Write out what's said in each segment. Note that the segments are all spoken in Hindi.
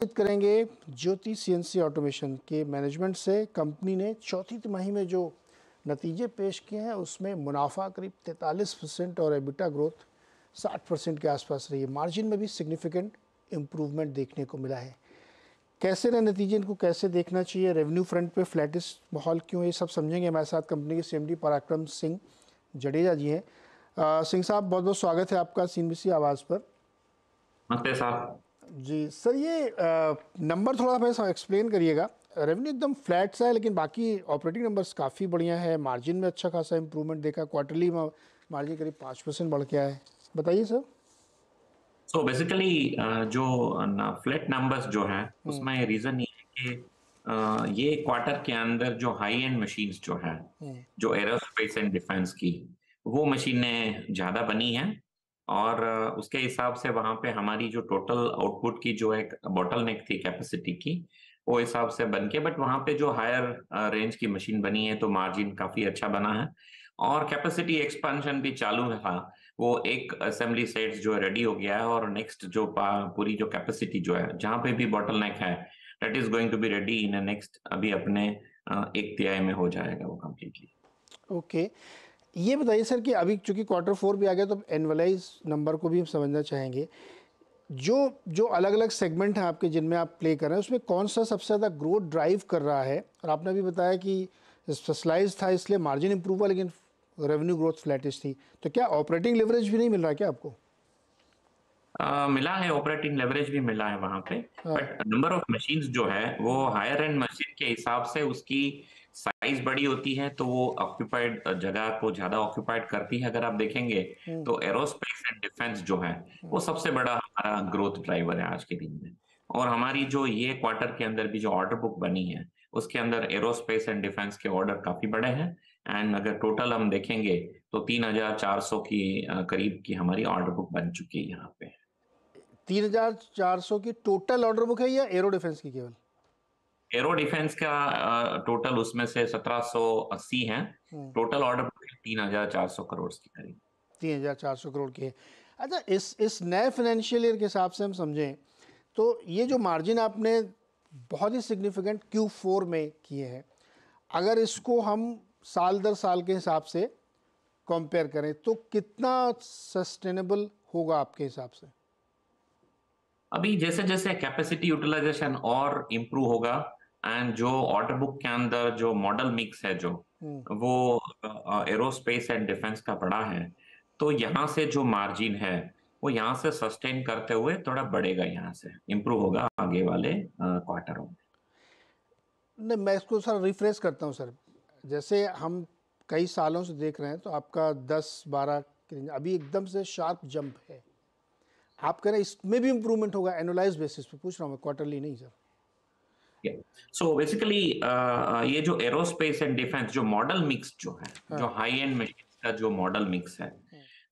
बात करेंगे ज्योति सीएनसी ऑटोमेशन के मैनेजमेंट से। कंपनी ने चौथी तिमाही में जो नतीजे पेश किए हैं उसमें मुनाफा करीब 43% और एबिटा ग्रोथ 60% के आसपास रही है। मार्जिन में भी सिग्निफिकेंट इम्प्रूवमेंट देखने को मिला है। कैसे रहे नतीजे, इनको कैसे देखना चाहिए, रेवेन्यू फ्रंट पे फ्लैटिश माहौल क्यों है, ये सब समझेंगे। हमारे साथ कंपनी के सीएमडी पराक्रम सिंह जडेजा जी हैं। सिंह साहब, बहुत बहुत स्वागत है आपका सीएनबीसी आवाज़ पर। नमस्ते साहब। जी सर, ये नंबर थोड़ा हमें एक्सप्लेन करिएगा। रेवेन्यू एकदम फ्लैट सा है लेकिन बाकी ऑपरेटिंग नंबर्स काफ़ी बढ़िया है। मार्जिन में अच्छा खासा इंप्रूवमेंट देखा, क्वार्टरली मार्जिन करीब 5% बढ़ के आया है। बताइए सर। सो बेसिकली जो फ्लैट नंबर्स जो हैं उसमें रीजन ये है कि ये क्वार्टर के अंदर जो हाई एंड मशीन्स जो है, जो एरोस्पेस एंड डिफेंस की, वो मशीनें ज़्यादा बनी हैं और उसके हिसाब से वहाँ पे हमारी जो टोटल आउटपुट की जो एक बॉटलनेक थी कैपेसिटी की, वो हिसाब से बन के, बट वहाँ पे जो हायर रेंज की मशीन बनी है तो मार्जिन काफ़ी अच्छा बना है और कैपेसिटी एक्सपेंशन भी चालू था। वो एक असेंबली सेट्स जो है रेडी हो गया है और नेक्स्ट जो पूरी जो कैपेसिटी जो है जहाँ पे भी बॉटलनेक है, that is going to be ready in next, अभी अपने एक तिहाई में हो जाएगा वो कम्प्लीटली। ओके, ये बताइए सर कि अभी चूंकि क्वार्टर 4 भी आ गया तो एनुअलाइज नंबर को भी हम समझना चाहेंगे। जो जो अलग अलग सेगमेंट हैं आपके जिनमें आप प्ले कर रहे हैं उसमें कौन सा सबसे ज़्यादा ग्रोथ ड्राइव कर रहा है? और आपने भी बताया कि स्पेशलाइज था इसलिए मार्जिन इंप्रूव हुआ लेकिन रेवेन्यू ग्रोथ फ्लैटिश थी, तो क्या ऑपरेटिंग लेवरेज भी नहीं मिल रहा है क्या आपको? मिला है, ऑपरेटिंग लेवरेज भी मिला है वहां पे, हाँ। बट नंबर ऑफ मशीन्स जो है वो हायर एंड मशीन के हिसाब से उसकी साइज बड़ी होती है तो वो ऑक्यूपाइड जगह को ज्यादा ऑक्यूपाइड करती है। अगर आप देखेंगे तो एरोस्पेस एंड डिफेंस जो है वो सबसे बड़ा हमारा ग्रोथ ड्राइवर है आज के दिन में। और हमारी जो ये क्वार्टर के अंदर भी जो ऑर्डर बुक बनी है उसके अंदर एरोस्पेस एंड डिफेंस के ऑर्डर काफी बड़े हैं। एंड अगर टोटल हम देखेंगे तो 3,400 की करीब की हमारी ऑर्डर बुक बन चुकी है यहाँ पे। 3,400 की टोटल ऑर्डर बुक है या एरो डिफेंस की केवल? एरो डिफेंस का टोटल उसमें से 1780 है। टोटल ऑर्डर बुक 3,400 करोड़ की करीब। 3,400 करोड़ की है। अच्छा, इस नए फाइनेंशियल ईयर के हिसाब से हम समझें तो ये जो मार्जिन आपने बहुत ही सिग्निफिकेंट Q4 में किए हैं, अगर इसको हम साल दर साल के हिसाब से कंपेयर करें तो कितना सस्टेनेबल होगा आपके हिसाब से? अभी जैसे जैसे कैपेसिटी यूटिलाइजेशन और इम्प्रूव होगा एंड जो ऑर्डर बुक के अंदर जो मॉडल मिक्स है जो वो एरोस्पेस एंड डिफेंस का बड़ा है, तो यहाँ से जो मार्जिन है वो यहाँ से सस्टेन करते हुए थोड़ा बढ़ेगा, यहाँ से इम्प्रूव होगा आगे वाले क्वार्टरों में। नहीं, मैं इसको सर रिफ्रेश करता हूँ सर। जैसे हम कई सालों से देख रहे हैं तो आपका 10-12 अभी एकदम से शार्प जंप है। आप कह रहे हैं इसमें भी इम्प्रूवमेंट होगा एनुअलाइज बेसिस पे? पूछ रहा हूँ मैं, क्वार्टरली नहीं सर। सो बेसिकली ये जो एरोस्पेस एंड डिफेंस जो मॉडल मिक्स जो है, जो हाँ। हाई एंड मशीन का जो मॉडल मिक्स है,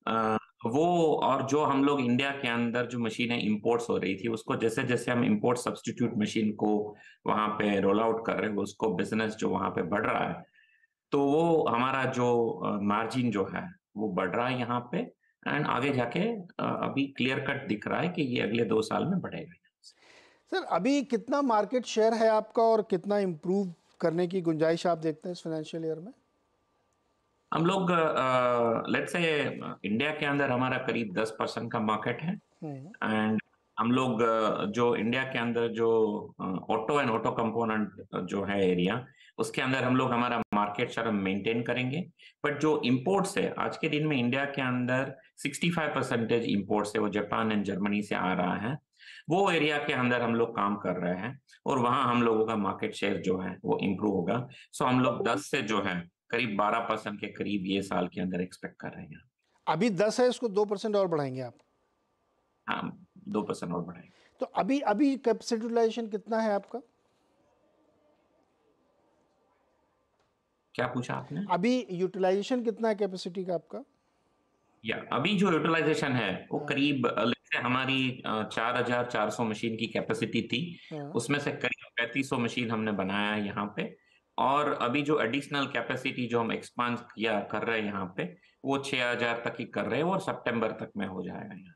अ, वो और जो हम लोग इंडिया के अंदर जो मशीनें इंपोर्ट्स हो रही थी उसको जैसे जैसे हम इंपोर्ट सब्स्टिट्यूट मशीन को वहां पे रोल आउट कर रहे हैं, उसको बिजनेस जो वहां पे बढ़ रहा है, तो वो हमारा जो मार्जिन जो है वो बढ़ रहा है यहाँ पे। एंड आगे जाके अभी क्लियर कट दिख रहा है कि ये अगले 2 साल में बढ़ेगा। सर, अभी कितना मार्केट शेयर है आपका और कितना इम्प्रूव करने की गुंजाइश आप देखते हैं इस फाइनेंशियल ईयर में? हम लोग लेट्स से इंडिया के अंदर हमारा करीब 10% का मार्केट है। एंड हम लोग जो इंडिया के अंदर जो ऑटो एंड ऑटो कंपोनेंट जो है एरिया, उसके अंदर हम लोग हमारा मार्केट शेयर मेंटेन करेंगे। बट जो इंपोर्ट्स है आज के दिन में इंडिया के अंदर 65% इंपोर्ट्स है, वो जापान एंड जर्मनी से आ रहा है। वो एरिया के अंदर हम लोग काम कर रहे हैं और वहां हम लोगों का मार्केट शेयर जो है वो इम्प्रूव होगा। सो हम लोग 10 से जो है करीब 12% के करीब ये साल के अंदर एक्सपेक्ट कर रहे हैं। अभी 10 है, इसको 2% और बढ़ाएंगे आप? हाँ, 2% और बढ़ाएंगे। तो अभी अभी कैपेसिटी यूटिलाइजेशन कितना है आपका? क्या पूछा आपने? अभी यूटिलाइजेशन कितना है कैपेसिटी का आपका? या अभी जो यूटिलाइजेशन है वो हाँ। करीब से हमारी 4,400 मशीन की कैपेसिटी थी, हाँ। उसमें से करीब 3500 मशीन हमने बनाया है यहाँ पे। और अभी जो एडिशनल कैपेसिटी जो हम एक्सपांड किया कर रहे हैं यहाँ पे, वो 6,000 तक ही कर रहे हैं और सितंबर तक में हो जाएगा यहाँ।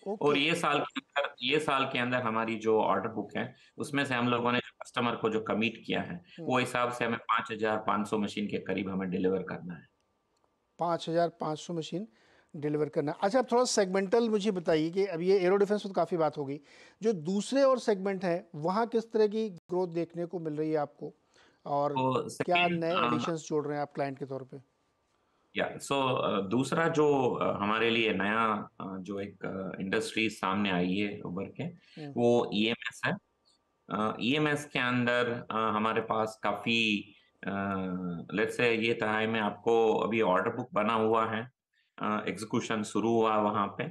और ओके। ये साल के अंदर हमारी जो ऑर्डर बुक है उसमें से हम लोगों ने जो कस्टमर को जो कमिट किया है वो हिसाब से हमें 5,500 मशीन के करीब हमें डिलीवर करना है। 5,500 मशीन डिलीवर करना। अच्छा, आप थोड़ा सेगमेंटल मुझे बताइए कि अब ये एरो डिफेंस में तो काफ़ी बात होगी, जो दूसरे और सेगमेंट हैं वहाँ किस तरह की ग्रोथ देखने को मिल रही है आपको, और तो क्या सेकेंड नए एडिशंस जोड़ रहे हैं आप क्लाइंट के तौर पे? या सो दूसरा जो हमारे लिए नया जो एक इंडस्ट्री सामने आई है उभर के वो ईएमएस है। ईएमएस के अंदर हमारे पास काफी लेट्स से ये था में आपको अभी ऑर्डर बुक बना हुआ है, एग्जीक्यूशन शुरू हुआ वहां पे,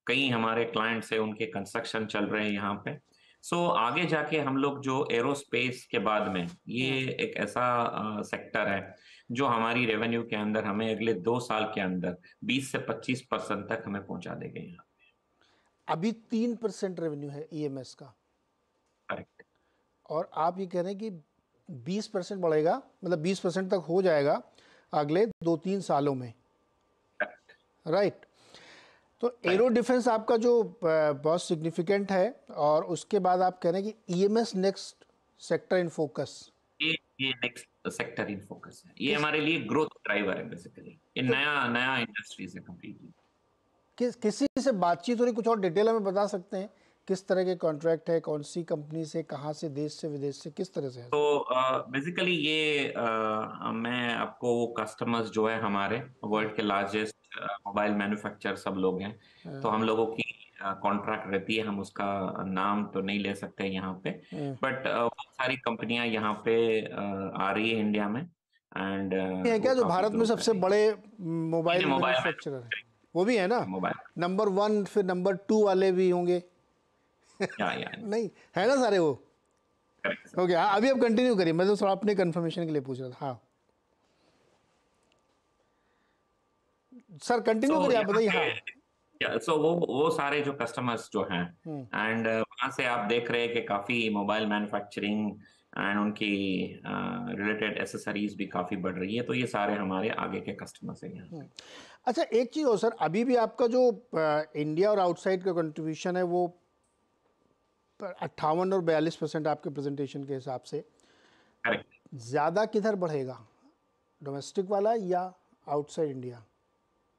कई हमारे क्लाइंट से उनके कंस्ट्रक्शन चल रहे हैं यहाँ पे। सो आगे जाके हम लोग जो एरोस्पेस के बाद में ये एक ऐसा सेक्टर है जो हमारी रेवेन्यू के अंदर हमें अगले 2 साल के अंदर 20 से 25% तक हमें पहुंचा देगा यहाँ। अभी 3% रेवेन्यू है ईएमएस का, करेक्ट। और आप ये कह रहे हैं कि 20% बढ़ेगा, मतलब 20% तक हो जाएगा अगले 2-3 सालों में, राइट? तो एरो डिफेंस आपका जो बहुत सिग्निफिकेंट है, और उसके बाद आप कह रहे हैं कि EMS next sector in focus. ये नेक्स्ट सेक्टर इन फोकस है, ये किस हमारे लिए ग्रोथ ड्राइवर है बेसिकली, ये तो नया नया इंडस्ट्रीज है कंप्लीटली। किसी से बातचीत हो रही, कुछ और डिटेल हमें बता सकते हैं? किस तरह के कॉन्ट्रैक्ट है, कौन सी कंपनी से, कहाँ से, देश से, विदेश से, किस तरह से है? तो बेसिकली ये मैं आपको कस्टमर्स जो है हमारे वर्ल्ड के लार्जेस्ट मोबाइल मैन्युफैक्चरर सब लोग हैं, तो हम लोगों की कॉन्ट्रैक्ट रहती है, हम उसका नाम तो नहीं ले सकते यहाँ पे, बट बहुत सारी कंपनियां यहाँ पे आ रही है इंडिया में, एंड है वो क्या जो काफी भारत में ग्रो कर सबसे रही बड़े है। मोबाइल मोबाइल मैन्युफैक्चरर है? वो भी है ना? मोबाइल नंबर 1, फिर नंबर 2 वाले भी होंगे? या नहीं, है ना सारे वो? करेक्ट। ओके, हाँ, अभी आप कंटिन्यू करिए, मैं तो थोड़ा अपने कंफर्मेशन के लिए पूछ रहा था। हाँ सर, सो कंटिन्यू करिए, आप यहाँ बताइए। हाँ। पे सो वो सारे जो कस्टमर्स जो हैं एंड वहाँ से आप देख रहे हैं कि काफी मोबाइल मैन्युफैक्चरिंग एंड उनकी रिलेटेड एसेसरीज भी काफी बढ़ रही है, तो ये सारे हमारे आगे के कस्टमर्स हैं यहाँ पे। अच्छा, एक चीज़ हो सर, अभी भी आपका जो इंडिया और आउटसाइड का कंट्रीब्यूशन है वो 58 और 42% आपके प्रेजेंटेशन के हिसाब से, करेक्ट। ज़्यादा किधर बढ़ेगा, डोमेस्टिक वाला या आउटसाइड इंडिया?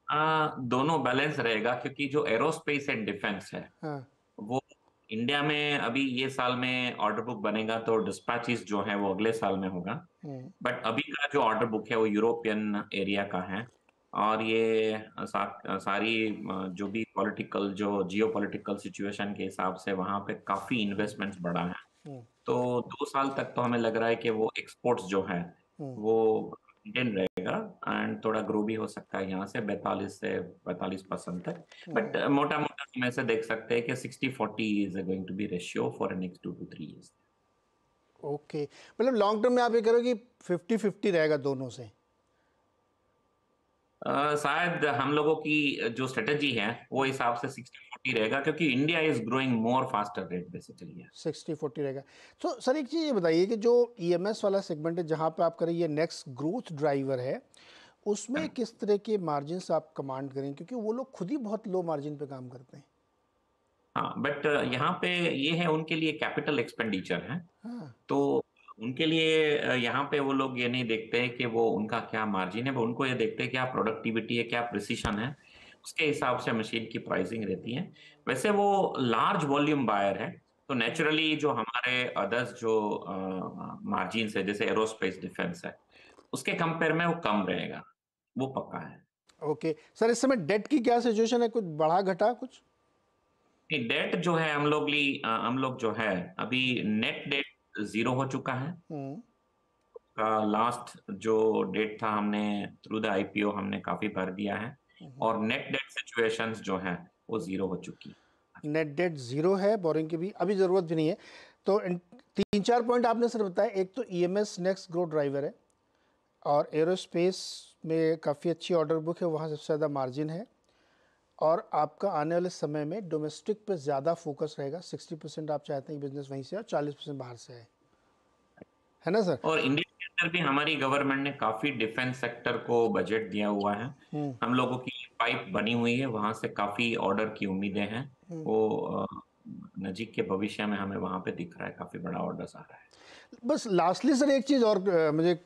दोनों बैलेंस रहेगा, क्योंकि जो एरोस्पेस एंड डिफेंस है हाँ। वो इंडिया में अभी ये साल में ऑर्डर बुक बनेगा, तो डिस्पैचेस जो है वो अगले साल में होगा, बट अभी का जो ऑर्डर बुक है वो यूरोपियन एरिया का है, और ये सारी जो भी पॉलिटिकल जो जियो पॉलिटिकल सिचुएशन के हिसाब से वहाँ पे काफी इन्वेस्टमेंट्स बढ़ा है, तो 2 साल तक तो हमें लग रहा है कि वो एक्सपोर्ट्स जो है वो मेंटेन रहेगा, एंड थोड़ा ग्रो भी हो सकता है यहाँ से 42 से 45% तक, बट मोटा मोटा हम ऐसे देख सकते हैं कि 60-40 is going to be ratio for next 2 to 3 years। Okay, मतलब लॉन्ग टर्म में आप ये कह रहे हो कि 50-50 रहेगा दोनों से? शायद हम लोगों की जो स्ट्रेटेजी है वो हिसाब से 60-40 रहेगा, क्योंकि India is growing more faster rate basically. 60-40 रहेगा। तो सर, एक चीज़ ये बताइए कि जो ईएमएस वाला सेगमेंट है जहाँ पे आप करें ये नेक्स्ट ग्रोथ ड्राइवर है, उसमें किस तरह के मार्जिन्स आप कमांड करें, क्योंकि वो लोग खुद ही बहुत लो मार्जिन पे काम करते हैं? हाँ, बट यहाँ पे ये है उनके लिए कैपिटल एक्सपेंडिचर है, हाँ। तो उनके लिए यहाँ पे वो लोग ये नहीं देखते हैं कि वो उनका क्या मार्जिन है, वो उनको ये देखते हैं क्या प्रोडक्टिविटी है, क्या प्रिसीशन है, उसके हिसाब से मशीन की प्राइसिंग रहती है। वैसे वो लार्ज वॉल्यूम बायर है, तो नेचुरली जो हमारे अदर्स जो मार्जिन है जैसे एरोस्पेस डिफेंस है उसके कंपेयर में वो कम रहेगा, वो पक्का है। ओके सर, इस समय डेट की क्या सिचुएशन है, कुछ बढ़ा घटा कुछ? नहीं, डेट जो है हम लोग जो है अभी नेट डेट 0 हो चुका है। का लास्ट जो डेट था हमने थ्रू द आईपीओ हमने काफी भर दिया है, और नेट डेट सिचुएशंस जो है वो 0 हो चुकी है। नेट डेट 0 है, बोरिंग की भी अभी ज़रूरत भी नहीं है। तो 3-4 पॉइंट आपने सर बताया। एक तो ईएमएस नेक्स्ट ग्रोथ ड्राइवर है, और एरोस्पेस में काफ़ी अच्छी ऑर्डर बुक है, वहाँ सबसे ज़्यादा मार्जिन है, और आपका आने वाले समय में डोमेस्टिक पे ज़्यादा फोकस रहेगा। 60% आप चाहते हैं कि बिजनेस वहीं से, और 40% बाहर से है ना सर? और इंडिया के अंदर भी हमारी गवर्नमेंट ने काफी डिफेंस सेक्टर को बजट दिया हुआ है, हम लोगों की पाइप बनी हुई है, वहां से काफी ऑर्डर की उम्मीदें हैं, वो नजीक के भविष्य में हमें वहाँ पे दिख रहा है, काफ़ी बड़ा ऑर्डर्स आ रहा है। बस लास्टली सर एक चीज़ और मुझे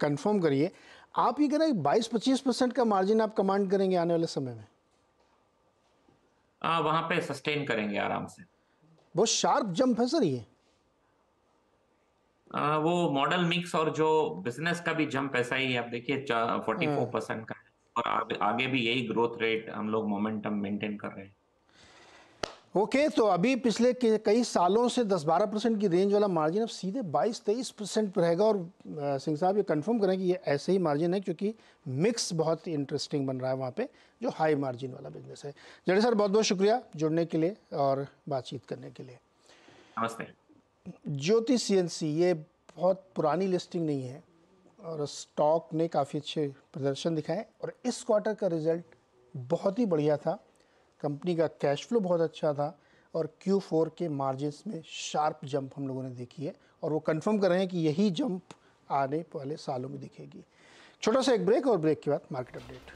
कंफर्म करिए, आप ये कह रहे हैं 22-25% का मार्जिन आप कमांड करेंगे आने वाले समय में? वहाँ पे सस्टेन करेंगे आराम से। बहुत शार्प जंप है सर ये। वो मॉडल मिक्स और जो बिजनेस का भी जंप ऐसा ही है। आप देखिए 44% का है और आगे आगे भी यही ग्रोथ रेट हम लोग मोमेंटम मेंटेन कर रहे हैं। ओके, तो अभी पिछले कई सालों से 10-12% की रेंज वाला मार्जिन अब सीधे 22-23% पर रहेगा। और सिंह साहब ये कंफर्म करें कि ये ऐसे ही मार्जिन है क्योंकि मिक्स बहुत इंटरेस्टिंग बन रहा है वहाँ पे, जो हाई मार्जिन वाला बिजनेस है। जड़े सर बहुत बहुत शुक्रिया जुड़ने के लिए और बातचीत करने के लिए। नमस्ते। ज्योति सीएनसी ये बहुत पुरानी लिस्टिंग नहीं है और स्टॉक ने काफ़ी अच्छे प्रदर्शन दिखाए और इस क्वार्टर का रिजल्ट बहुत ही बढ़िया था। कंपनी का कैश फ्लो बहुत अच्छा था और Q4 के मार्जिन्स में शार्प जंप हम लोगों ने देखी है और वो कंफर्म कर रहे हैं कि यही जंप आने वाले सालों में दिखेगी। छोटा सा एक ब्रेक और ब्रेक के बाद मार्केट अपडेट।